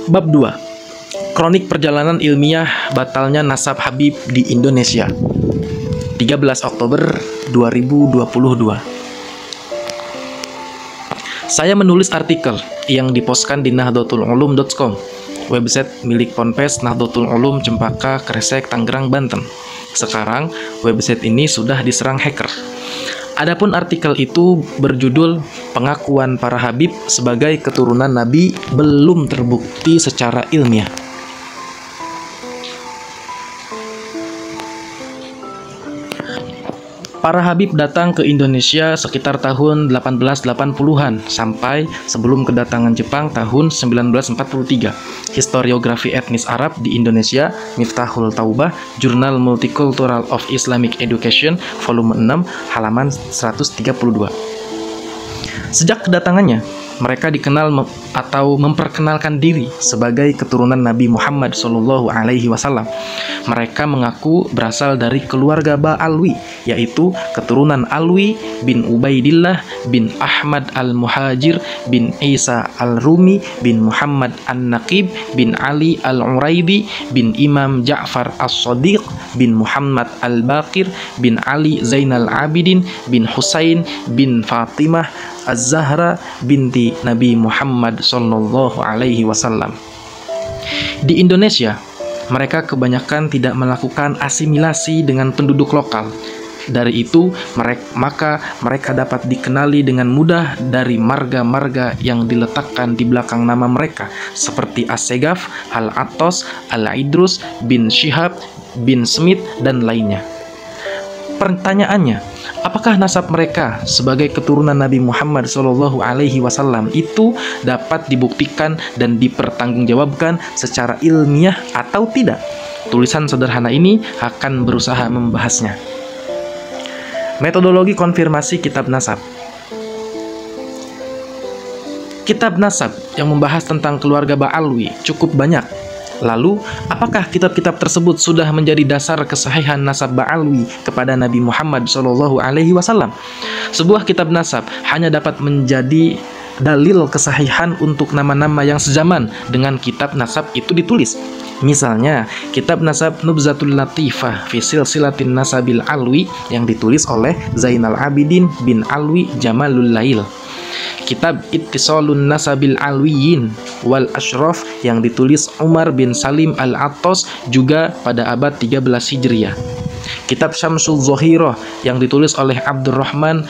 Bab 2. Kronik perjalanan ilmiah batalnya nasab Habib di Indonesia. 13 Oktober 2022. Saya menulis artikel yang dipostkan di nahdlatululum.com, website milik Ponpes Nahdlatul Ulum Cempaka, Kresek, Tangerang, Banten. Sekarang website ini sudah diserang hacker. Adapun artikel itu berjudul "Pengakuan para Habib sebagai keturunan Nabi belum terbukti secara ilmiah". Para Habib datang ke Indonesia sekitar tahun 1880-an sampai sebelum kedatangan Jepang tahun 1943. Historiografi etnis Arab di Indonesia, Miftahul Taubah, Jurnal Multicultural of Islamic Education, volume 6, halaman 132. Sejak kedatangannya, mereka dikenal atau memperkenalkan diri sebagai keturunan Nabi Muhammad SAW. Mereka mengaku berasal dari keluarga Ba'alwi, yaitu keturunan Alwi bin Ubaidillah bin Ahmad al-Muhajir bin Isa al-Rumi bin Muhammad an-Naqib bin Ali al-Uraidi bin Imam Ja'far as-Sadiq bin Muhammad al-Baqir bin Ali Zainal Abidin bin Husain bin Fatimah Az-Zahra binti Nabi Muhammad sallallahu alaihi wasallam. Di Indonesia, mereka kebanyakan tidak melakukan asimilasi dengan penduduk lokal. Dari itu, maka mereka dapat dikenali dengan mudah dari marga-marga yang diletakkan di belakang nama mereka, seperti As-Segaf, Al-Atos, Al-Idrus bin Syihab bin Smith, dan lainnya. Pertanyaannya, apakah nasab mereka sebagai keturunan Nabi Muhammad SAW itu dapat dibuktikan dan dipertanggungjawabkan secara ilmiah atau tidak? Tulisan sederhana ini akan berusaha membahasnya. Metodologi konfirmasi kitab nasab. Kitab nasab yang membahas tentang keluarga Ba'alwi cukup banyak. Lalu, apakah kitab-kitab tersebut sudah menjadi dasar kesahihan nasab Ba'alwi kepada Nabi Muhammad SAW? Sebuah kitab nasab hanya dapat menjadi dalil kesahihan untuk nama-nama yang sezaman dengan kitab nasab itu ditulis. Misalnya, kitab nasab Nubzatul Latifah fi Silsilatin Nasabil Alwi yang ditulis oleh Zainal Abidin bin Alwi Jamalul Lail. Kitab Ittisalun Nasabil Alwiyin wal Ashraf yang ditulis Umar bin Salim al-Attos juga pada abad 13 Hijriah. Kitab Syamsul Zohirah yang ditulis oleh Abdurrahman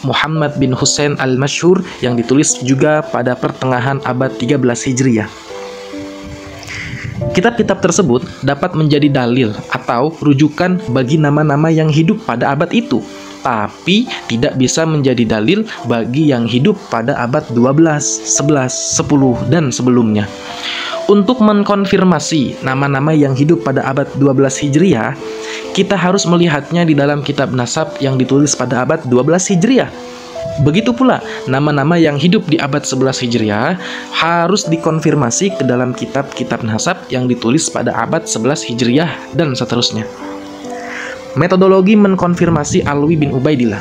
Muhammad bin Husain al-Masyhur yang ditulis juga pada pertengahan abad 13 Hijriah. Kitab-kitab tersebut dapat menjadi dalil atau rujukan bagi nama-nama yang hidup pada abad itu, tapi tidak bisa menjadi dalil bagi yang hidup pada abad 12, 11, 10, dan sebelumnya. Untuk mengkonfirmasi nama-nama yang hidup pada abad 12 Hijriah, kita harus melihatnya di dalam kitab nasab yang ditulis pada abad 12 Hijriah. Begitu pula, nama-nama yang hidup di abad 11 Hijriah harus dikonfirmasi ke dalam kitab-kitab nasab yang ditulis pada abad 11 Hijriah dan seterusnya. Metodologi mengkonfirmasi Alwi bin Ubaidillah.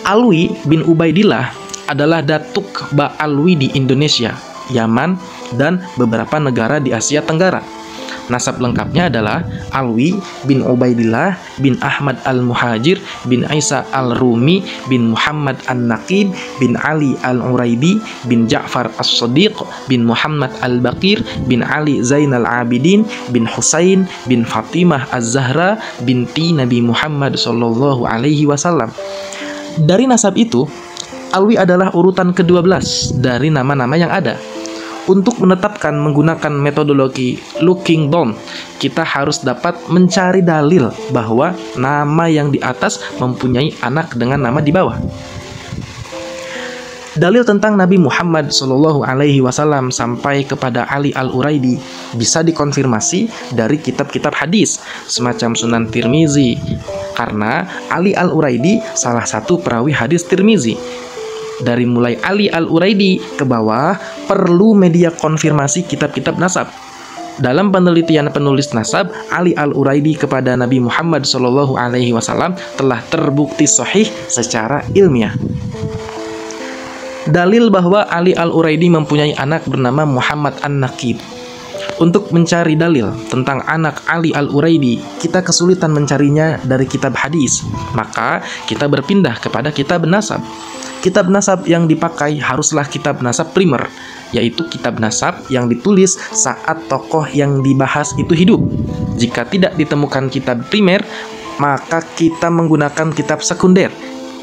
Alwi bin Ubaidillah adalah datuk Ba'alwi di Indonesia, Yaman, dan beberapa negara di Asia Tenggara. Nasab lengkapnya adalah Alwi bin Ubaidillah bin Ahmad al-Muhajir bin Isa al-Rumi bin Muhammad an-Naqib bin Ali al-Uraidi bin Ja'far as-Sadiq bin Muhammad al-Baqir bin Ali Zainal Abidin bin Husain bin Fatimah Az-Zahra binti Nabi Muhammad sallallahu alaihi wasallam. Dari nasab itu, Alwi adalah urutan ke-12 dari nama-nama yang ada. Untuk menetapkan menggunakan metodologi looking down, kita harus dapat mencari dalil bahwa nama yang di atas mempunyai anak dengan nama di bawah. Dalil tentang Nabi Muhammad SAW sampai kepada Ali al-Uraidi bisa dikonfirmasi dari kitab-kitab hadis semacam Sunan Tirmizi, karena Ali al-Uraidi salah satu perawi hadis Tirmizi. Dari mulai Ali al-Uraidi ke bawah, perlu media konfirmasi kitab-kitab nasab. Dalam penelitian penulis nasab, Ali al-Uraidi kepada Nabi Muhammad SAW telah terbukti sahih secara ilmiah. Dalil bahwa Ali Al-Uraidi mempunyai anak bernama Muhammad An-Naqib. Untuk mencari dalil tentang anak Ali Al-Uraidi, kita kesulitan mencarinya dari kitab hadis. Maka kita berpindah kepada kitab nasab. Kitab nasab yang dipakai haruslah kitab nasab primer, yaitu kitab nasab yang ditulis saat tokoh yang dibahas itu hidup. Jika tidak ditemukan kitab primer, maka kita menggunakan kitab sekunder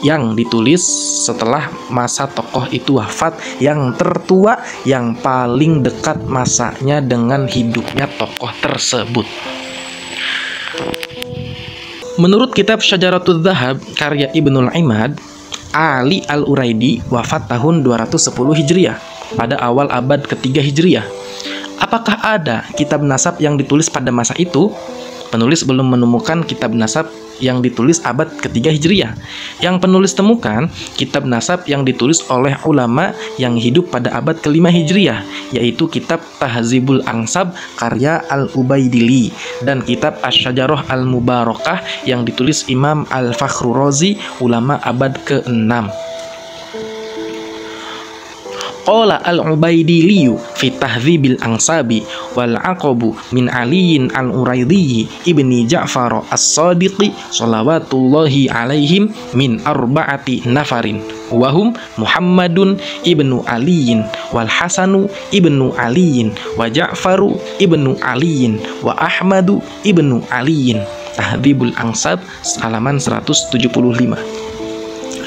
yang ditulis setelah masa tokoh itu wafat, yang tertua, yang paling dekat masanya dengan hidupnya tokoh tersebut. Menurut kitab Syajaratul Dzahab karya Ibnul Imad, Ali Al-Uraidi wafat tahun 210 Hijriah pada awal abad ketiga Hijriah. Apakah ada kitab nasab yang ditulis pada masa itu? Penulis belum menemukan kitab nasab yang ditulis abad ketiga Hijriah. Yang penulis temukan kitab nasab yang ditulis oleh ulama yang hidup pada abad kelima Hijriah, yaitu kitab Tahzibul Ansab karya Al-Ubaidili dan kitab Asy-Syajarah Al-Mubarakah yang ditulis Imam Al-Fakhrur Razi, ulama abad ke-6. Qala Al-Ubaidili fi Tahdzibil Ansabi wal Aqabu min Aliyin Al-Uraidi ibni Ja'far As-Sadiqi shalawatullahi alaihim min arba'ati nafarin wahum Muhammadun ibnu Aliyin wal Hasanu ibnu Aliyin wa Ja'faru ibnu Aliyin wa Ahmadu ibnu Aliyin. Tahdzibul Ansab halaman 175.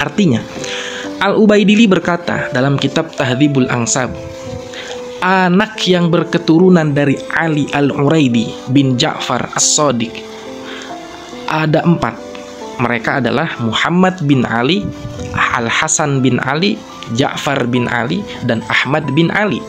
Artinya, Al-Ubaidili berkata dalam kitab Tahdzibul Ansab, anak yang berketurunan dari Ali Al-Uraidi bin Ja'far As-Sadiq ada 4. Mereka adalah Muhammad bin Ali, Al-Hasan bin Ali, Ja'far bin Ali, dan Ahmad bin Ali.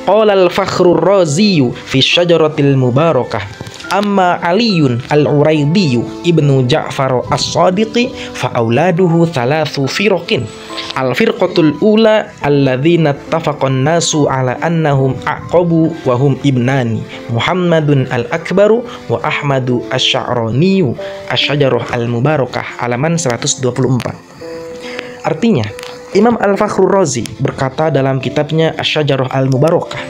Qala Al-Fakhrur Razi fi Syajaratil Mubarakah, amma Aliyun Al-Uraidi ibnu Ja'far As-Sadiqi fa auladuhu thalathu firqin. Al-firqatul ula alladzina ittafaqan nasu ala annahum aqabu wa hum ibnani Muhammadun al-Akbaru wa Ahmadu Asy-Sya'rani Asy-Syajarah Al-Mubarakah halaman 124. Artinya, Imam Al-Fakhrur Razi berkata dalam kitabnya Asy-Syajarah Al-Mubarakah,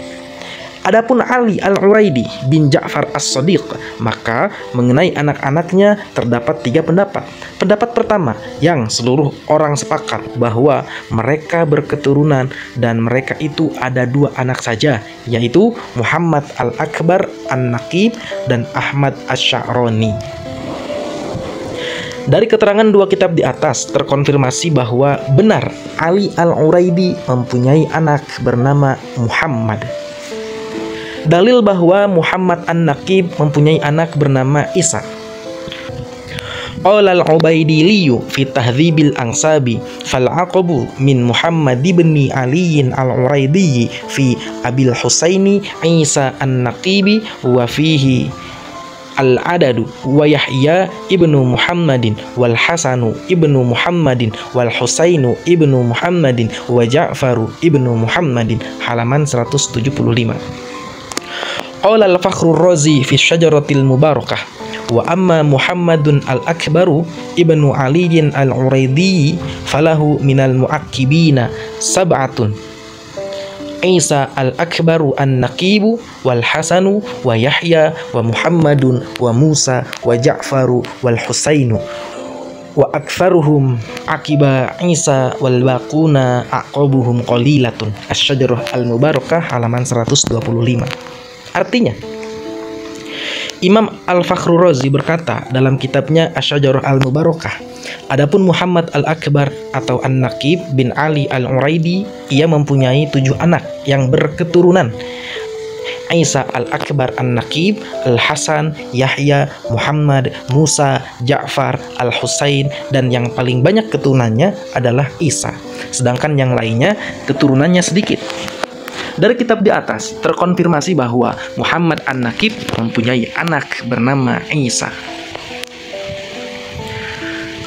adapun Ali Al-Uraidi bin Ja'far As-Sadiq, maka mengenai anak-anaknya terdapat 3 pendapat. Pendapat pertama, yang seluruh orang sepakat bahwa mereka berketurunan dan mereka itu ada 2 anak saja, yaitu Muhammad Al-Akbar An-Naqib dan Ahmad Asy-Sya'rani. Dari keterangan 2 kitab di atas terkonfirmasi bahwa benar Ali Al-Uraidi mempunyai anak bernama Muhammad. Dalil bahwa Muhammad An-Naqib mempunyai anak bernama Isa. Qala Al-Ubaidili fi Tahdzibil Ansabi fal aqabu min Muhammad ibni Ali Al-Uraidi fi Abil Husaini Isa An-Naqibi wa fihi Al-Adadu wa Yahya ibnu Muhammadin wal Hasanu ibnu Muhammadin wal Husainu ibnu Muhammadin wa Ja'faru ibnu Muhammadin halaman 175. Qala Al-Fakhrur Razi fi Syajaratil Mubarakah, wa amma Muhammadun Al-Akbaru ibnu Aliyin Al-Uraidi falahu minal mu'akkibina sab'atun, Isa Al-Akbaru An-Naqibu wal Hasanu wa Yahya wa Muhammadun wa Musa wa Ja'faru wal Husainu wa aktsaruhum akiba Isa wal baquna aqabuhum qalilatun. Asy-Syajarah Al-Mubarakah halaman 125. Artinya, Imam Al-Fakhrur Razi berkata dalam kitabnya Asy-Syajarah Al-Mubarakah, adapun Muhammad Al-Akbar atau An-Naqib bin Ali Al-Uraidi, ia mempunyai 7 anak yang berketurunan, Isa Al-Akbar An-Naqib, Al-Hasan, Yahya, Muhammad, Musa, Ja'far, Al-Husain, dan yang paling banyak keturunannya adalah Isa, sedangkan yang lainnya keturunannya sedikit. Dari kitab di atas terkonfirmasi bahwa Muhammad An-Naqib mempunyai anak bernama Isa.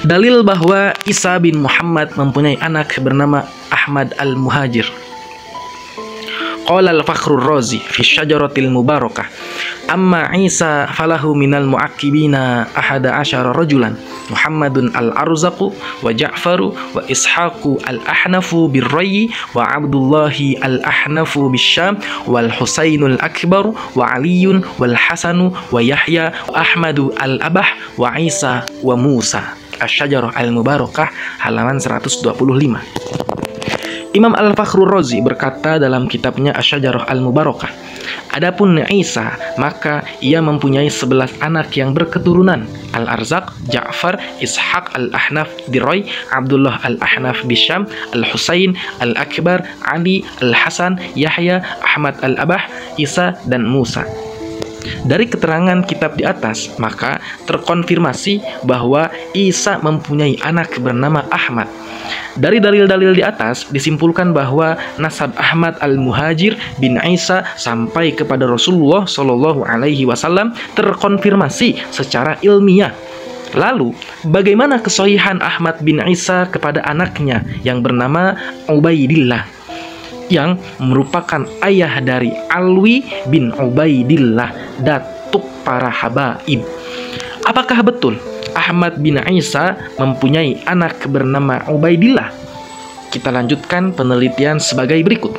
Dalil bahwa Isa bin Muhammad mempunyai anak bernama Ahmad Al-Muhajir. Qala Al-Fakhrur Razi fi Syajaratil Mubarakah, Amma Isa falahu minal mu'aqqibina ahada asyara rajulan Muhammadun al-Arzaqu wa Ja'faru wa Ishaqu al-Ahnafu birrayyi wa Abdullahi al-Ahnafu bisyam wal Husainul Akbar wa Aliyun wal Hasanu wa Yahya wa Ahmadu al-Abah wa Isa wa Musa. Asy-Syajarah al-Mubarakah halaman 125. Imam Al-Fakhrur Razi berkata dalam kitabnya Asy-Syajarah al-Mubarakah, adapun Isa, maka ia mempunyai 11 anak yang berketurunan: Al-Arzaq, Ja'far, Ishaq al-Ahnaf birrayy, Abdullah al-Ahnaf bisyam, Al-Husain al-Akbar, Ali al-Hasan, Yahya, Ahmad al-Abah, Isa, dan Musa. Dari keterangan kitab di atas, maka terkonfirmasi bahwa Isa mempunyai anak bernama Ahmad. Dari dalil-dalil di atas disimpulkan bahwa nasab Ahmad al-Muhajir bin Isa sampai kepada Rasulullah Shallallahu Alaihi Wasallam terkonfirmasi secara ilmiah. Lalu, bagaimana kesohihan Ahmad bin Isa kepada anaknya yang bernama Ubaidillah, yang merupakan ayah dari Alwi bin Ubaidillah, datuk para habaib? Apakah betul Ahmad bin Isa mempunyai anak bernama Ubaidillah? Kita lanjutkan penelitian sebagai berikut.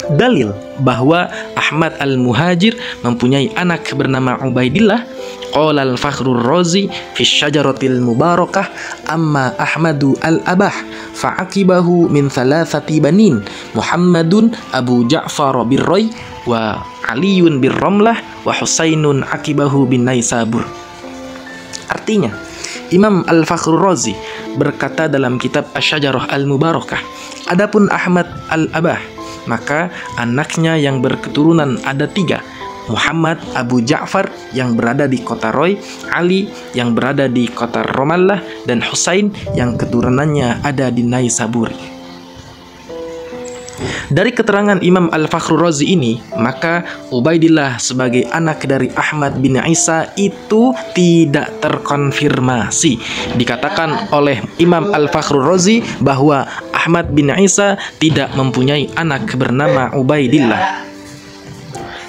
Dalil bahwa Ahmad al-Muhajir mempunyai anak bernama Ubaidillah, qala al-Fakhrur Razi fi Syajaratil Mubarakah, amma Ahmadu al-Abah fa'aqibahu min thalathati banin, Muhammadun Abu Ja'far birrayy wa Aliyun birramlah wa Husainun akibahu bin Naisabur. Artinya, Imam Al-Fakhrur Razi berkata dalam kitab Asy-Syajarah al-Mubarakah, adapun Ahmad al-Abah, maka anaknya yang berketurunan ada 3: Muhammad Abu Ja'far yang berada di kota Roy, Ali yang berada di kota Ramallah, dan Husain yang keturunannya ada di Naisaburi. Dari keterangan Imam Al-Fakhrur Razi ini, maka Ubaidillah sebagai anak dari Ahmad bin Isa itu tidak terkonfirmasi. Dikatakan oleh Imam Al-Fakhrur Razi bahwa Ahmad bin Isa tidak mempunyai anak bernama Ubaidillah.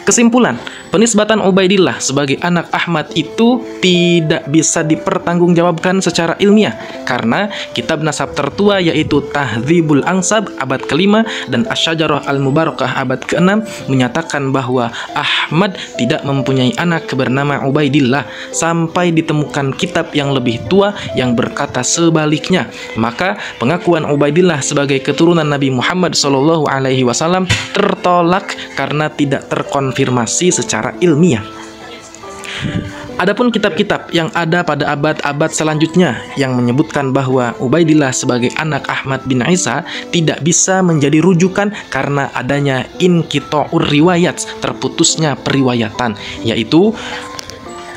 Kesimpulan, penisbatan Ubaidillah sebagai anak Ahmad itu tidak bisa dipertanggungjawabkan secara ilmiah karena kitab nasab tertua yaitu Tahdzibul Ansab abad ke-5 dan Asy-Syajarah al-Mubarakah abad ke-6 menyatakan bahwa Ahmad tidak mempunyai anak bernama Ubaidillah sampai ditemukan kitab yang lebih tua yang berkata sebaliknya. Maka pengakuan Ubaidillah sebagai keturunan Nabi Muhammad SAW tertolak karena tidak terkonfirmasi secara ilmiah. Adapun kitab-kitab yang ada pada abad-abad selanjutnya yang menyebutkan bahwa Ubaidillah sebagai anak Ahmad bin Isa tidak bisa menjadi rujukan karena adanya inqita'ur riwayat, terputusnya periwayatan, yaitu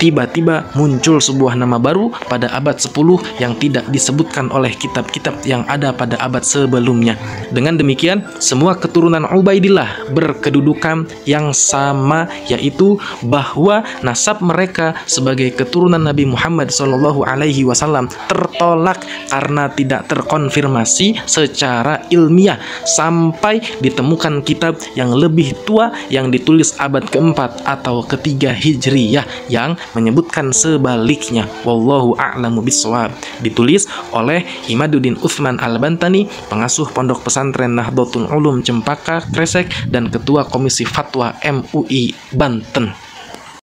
tiba-tiba muncul sebuah nama baru pada abad 10 yang tidak disebutkan oleh kitab-kitab yang ada pada abad sebelumnya. Dengan demikian, semua keturunan Ubaidillah berkedudukan yang sama, yaitu bahwa nasab mereka sebagai keturunan Nabi Muhammad SAW tertolak karena tidak terkonfirmasi secara ilmiah sampai ditemukan kitab yang lebih tua yang ditulis abad keempat atau ketiga Hijriyah yang menyebutkan sebaliknya. Wallahu a'lamu bishawab. Ditulis oleh Imaduddin Utsman Al-Bantani, pengasuh Pondok Pesantren Nahdlatul Ulum Cempaka, Kresek, dan Ketua Komisi Fatwa MUI Banten.